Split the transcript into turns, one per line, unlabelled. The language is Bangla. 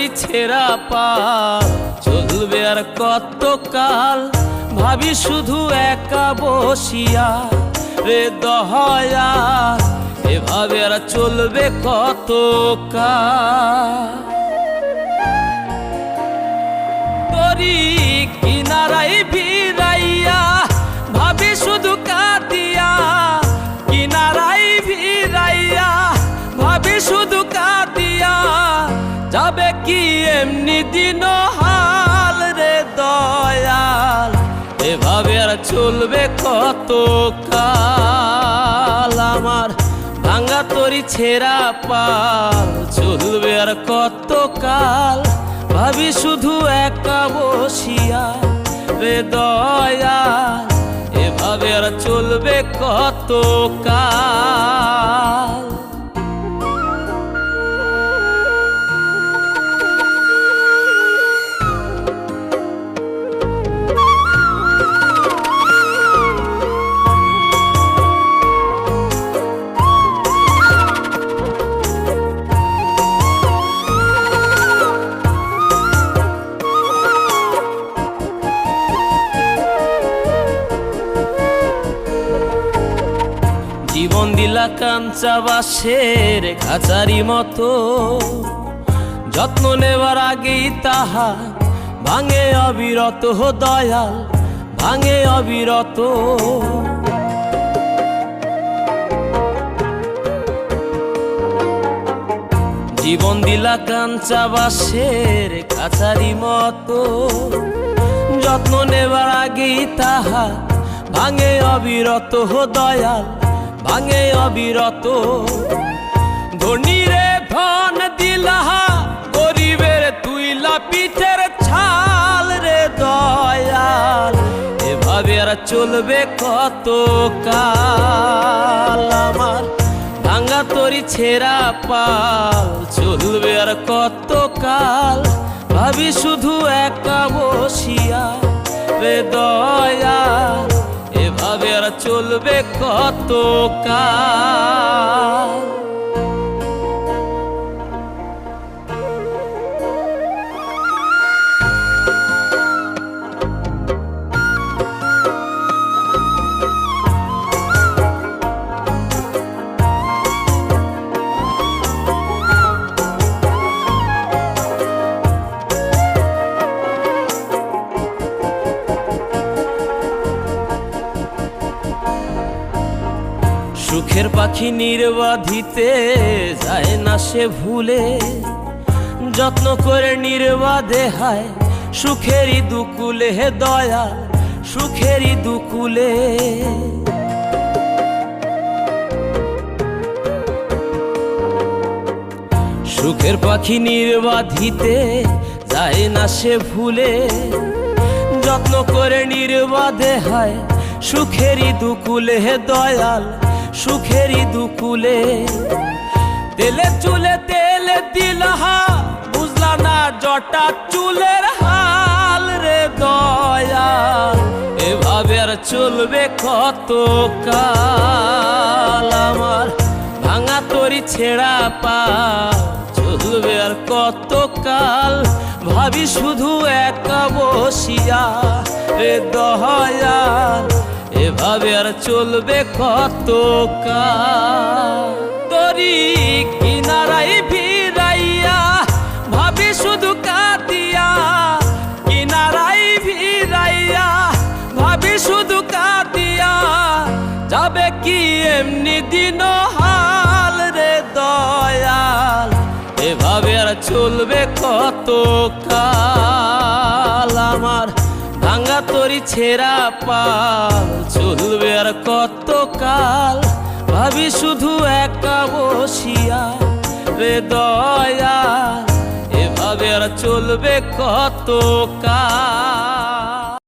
তোরি ছেঁড়া পাল চলবে আর কত কাল, ভাবি শুধু একা বসিয়া রে দয়া, এভাবে আর চলবে কত কাল। তোরি কিনারাই ভিড়াইয়া ভাবি শুধু কাঁদিয়া, কিনারাই ভিড়াইয়া ভাবি শুধু কাঁদিয়া, যাবে কি এমনি দিন হাল রে দয়াল, এভাবে আর চলবে কত কাল। আমার ভাঙা তোরি ছেঁড়া পাল চলবে আর কত কাল, ভাবি শুধু একা বসিয়া রে দয়াল, এভাবে আর চলবে কত কাল। জীবন দিলা কাঞ্চা বাঁশের খাঁচারি মতো, যত্ন নেবার আগেই তাহা ভাঙে অবিরত দয়াল, ভাঙে অবিরত। জীবন দিলা কাঞ্চা বাঁশের খাঁচারি মতো, যত্ন নেবার আগেই তাহা ভাঙে অবিরত দয়াল, ভাঙে অবিরত। ধনীরে ধন দিলা, গরিবের তুইলা পিঠের ছাল রে দয়াল, এভাবে আর চলবে কত কাল। আমার ভাঙা তোরি ছেঁড়া পাল চলবে আর কত কাল, ভাবি শুধু একা বসিয়া রে দয়াল, এভাবে আর চলবে কত কাল। সুখের পাখি নির্বাধিতে যায় না সে ভুলে, যত্ন করে নির্বাধে হায় সুখেরই দুকুলে হে দয়াল, সুখেরই দুকুলে। সুখের পাখি নির্বাধিতে যায় না সে ভুলে, যত্ন করে নির্বাধে হায় সুখেরই দুকুলে হে দয়াল, সুখেরই দুকুলে। তেলে চুলে তেলে দিলহা, বুঝলা না জটা চুলের হাল রে দয়াল, এভাবে আর চলবে কত কাল। আমার ভাঙা তোরি ছেঁড়া পাল চলবে আর কত কাল, ভাবি শুধু একা বসিয়া রে দয়াল, এভাবে আর চলবে কত কাল। তোরি কিনারাই ভিড়াইয়া ভাবি শুধু কাঁদিয়া, কিনারাই ভিড়াইয়া ভাবি শুধু কাঁদিয়া, যাবে কি এমনি দিন হাল রে দয়াল, এভাবে আর চলবে কত কাল। আমার ভাঙা তোরি ছেঁড়া পাল চলবে আর কত কাল, ভাবি শুধু একা বসিয়া রে দয়াল, এভাবে আর চলবে কত কাল।